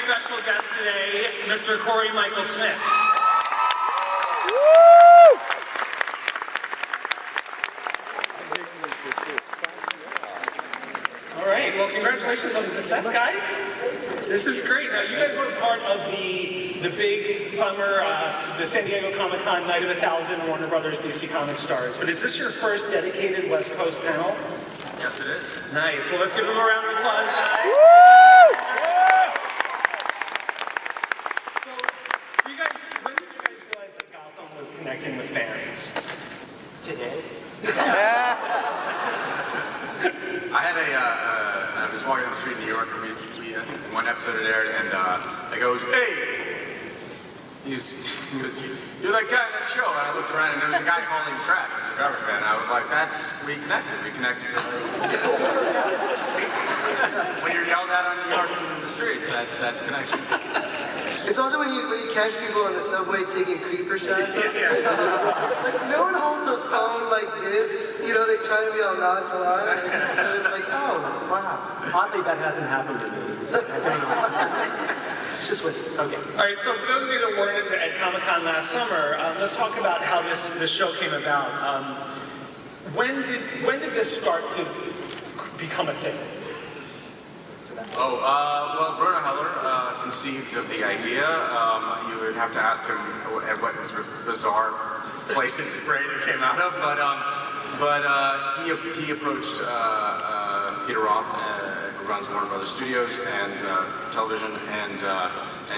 special guest today, Mr. Corey Michael Smith. Woo! All right, well, congratulations on the success, guys. This is great. Now, you guys were part of the big summer, the San Diego Comic-Con Night of 1,000 Warner Brothers DC Comics Stars. But is this your first dedicated West Coast panel? Yes, it is. Nice. Well, let's give them a round of applause, guys. Woo! So, when did you guys realize that Gotham was connecting with fans? Today? I was walking down the street in New York, and we I think one episode had aired, and I goes, hey! He goes, you're that guy in that show. And I looked around, and there was a guy hauling trash. It was a garbage man. And I was like, we connected. We connected to when you're yelled at on New York in the streets, that's connection. It's also when you catch people on the subway taking creeper shots. Like, no one holds a phone like this. You know, they try to be all nonchalant. And it's like, oh, wow. Oddly, that hasn't happened to me. Just wait. Okay. All right, so for those of you that weren't at Comic-Con last summer, let's talk about how this show came about. When did this start to become a thing? Well, Bruno Heller conceived of the idea. You would have to ask him at what sort of bizarre place his brain it came out of, but he approached Peter Roth, who runs Warner Brothers Studios and television and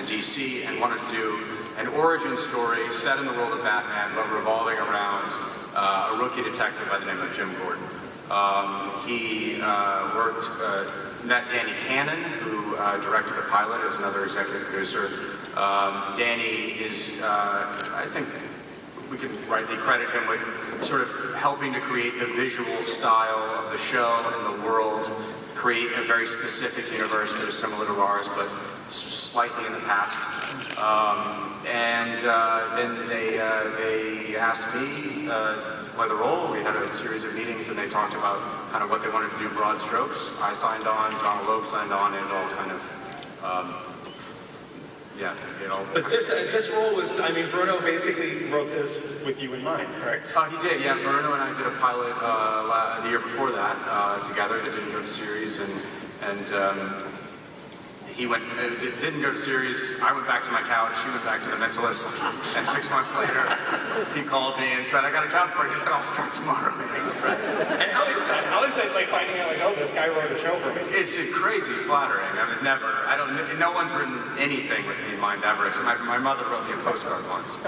DC, and wanted to do an origin story set in the world of Batman, but revolving around a rookie detective by the name of Jim Gordon. He met Danny Cannon, who directed the pilot as another executive producer. Danny is, I think we can rightly credit him with sort of helping to create the visual style of the show and the world, create a very specific universe that is similar to ours, but slightly in the past. Then they asked me to play the role. We had a series of meetings, and they talked about kind of what they wanted to do, broad strokes. I signed on, Donald Logue signed on, and it all kind of, But this role was, I mean, Bruno basically wrote this with you in mind, correct? He did, yeah. Bruno and I did a pilot the year before that together. It didn't go to series, and it didn't go to series. I went back to my couch, he went back to The Mentalist, and 6 months later, he called me and said, I got a job for you. He said, I'll start tomorrow. And how is that? How is that, like, finding out, like, oh, this guy wrote a show for me? It's crazy flattering. No one's written anything with me in mind ever, except my mother wrote me a postcard once.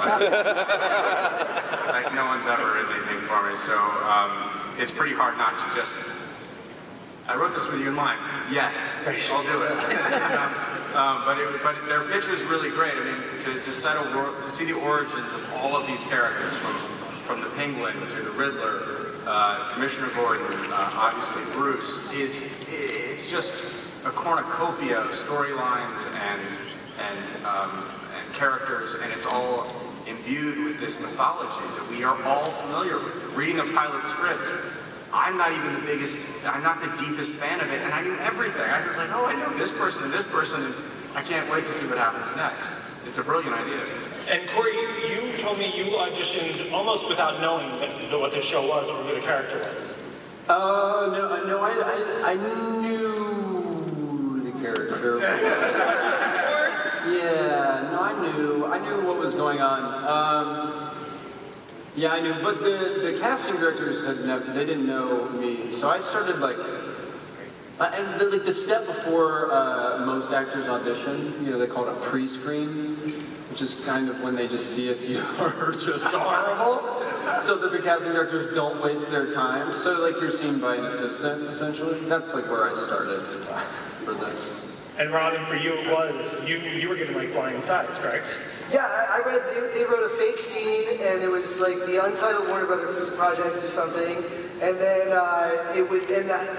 Like, no one's ever written anything for me, so it's pretty hard not to just... I wrote this with you in mind. Yes, I'll do it. But their pitch was really great. I mean, to see the origins of all of these characters, from the Penguin to the Riddler, Commissioner Gordon, obviously Bruce, it's just a cornucopia of storylines and characters, and it's all imbued with this mythology that we are all familiar with. Reading a pilot script, I'm not the deepest fan of it, and I knew everything. I was like, oh, I know this person and this person, and I can't wait to see what happens next. It's a brilliant idea. And Corey, you told me you auditioned almost without knowing what the show was or who the character was. No, I knew the character. Yeah, no, I knew what was going on. Yeah, I knew, but the casting directors they didn't know me, so I started the step before most actors audition, they call it a pre-screen, which is kind of when they just see if you are just horrible, so that the casting directors don't waste their time. So you're seen by an assistant, essentially. That's where I started for this. And Robin, for you, it was, you were given blind sides, correct? Yeah, I read they wrote a fake scene, and it was the untitled Warner Brothers project or something, and then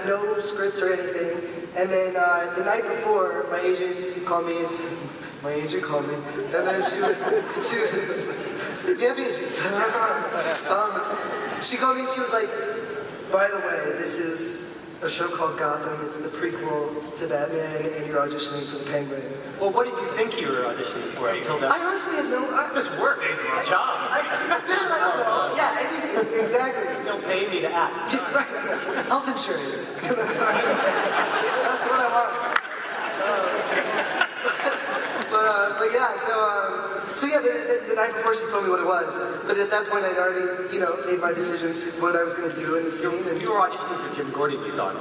no scripts or anything, and then the night before, my agent called me, and then she you have agents. She called me and she was like, by the way, this is a show called Gotham. It's the prequel to Batman, and you're auditioning for the Penguin. Well, what did you think you were auditioning for until that? I honestly had no. This work is a job. I don't know. Yeah, anything. Exactly. You don't pay me to act. Health insurance. That's what I want. But yeah, so yeah, the night before she told me what it was. But at that point, I'd already, made my decisions what I was going to do in the scene. And You were auditioning for Jim Gordon, you thought.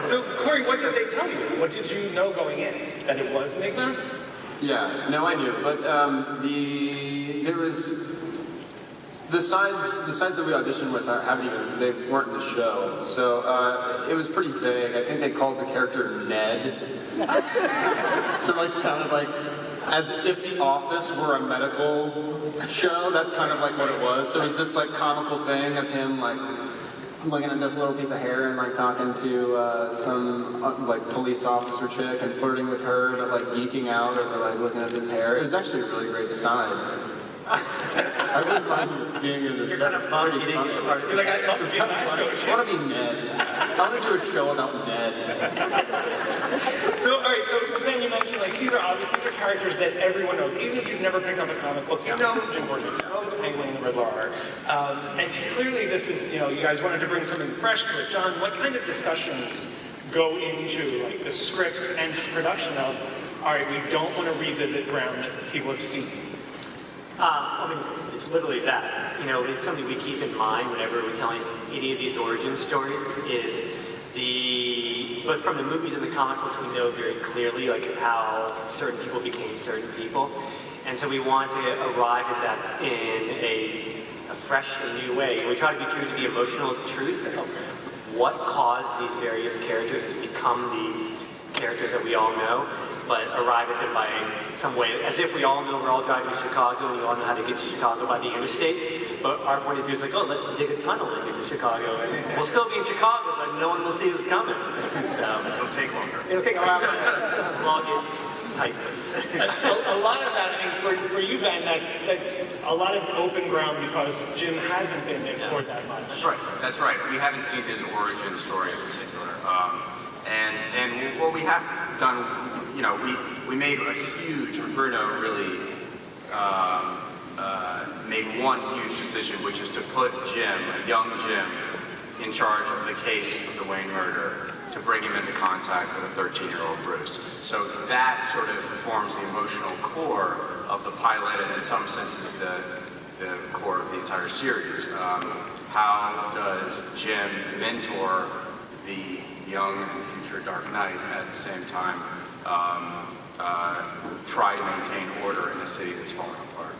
So, Corey, what did they tell you? What did you know going in? That it was Enigma? Yeah, no, I knew, but there was the sides that we auditioned with they weren't in the show, so it was pretty vague. I think they called the character Ned, so it sounded like as if The Office were a medical show. That's kind of like what it was. So it was this like comical thing of him like looking at this little piece of hair and like talking to some like police officer chick and flirting with her, but like geeking out over like looking at this hair. It was actually a really great side. I wouldn't mind being in this. You're kind of bummed you didn't get the part. You're like, I'd love to be in that show. I want to be Ned. I want to do a show about Ned. So, all right, so Ben, you mentioned, like, these are characters that everyone knows. Even if you've never picked up a comic book, you know who Jim Gordon is, you know who the Penguin and the Riddler are. And clearly this is, you guys wanted to bring something fresh to it. John, what kind of discussions go into, like, the scripts and just production of, all right, we don't want to revisit ground that people have seen? It's literally that. It's something we keep in mind whenever we're telling any of these origin stories but from the movies and the comic books, we know very clearly like how certain people became certain people. And so we want to arrive at that in a fresh and new way. We try to be true to the emotional truth of what caused these various characters to become the characters that we all know, but arrive at them by some way, as if we all know we're all driving to Chicago and we all know how to get to Chicago by the interstate. But our point of view is like, oh, let's dig a tunnel and get to Chicago. And we'll still be in Chicago, but no one will see us coming. It'll take longer. It'll take a while to log in, type this. A lot of that, I think, for you, Ben, that's a lot of open ground because Jim hasn't been explored that much. That's right. We haven't seen his origin story in particular. And what we have done, we made a huge, Bruno really made one huge decision, which is to put Jim, a young Jim, in charge of the case of the Wayne murder, to bring him into contact with a 13-year-old Bruce. So that sort of forms the emotional core of the pilot, and in some senses the core of the entire series. How does Jim mentor the young and future Dark Knight at the same time try to maintain order in a city that's falling apart?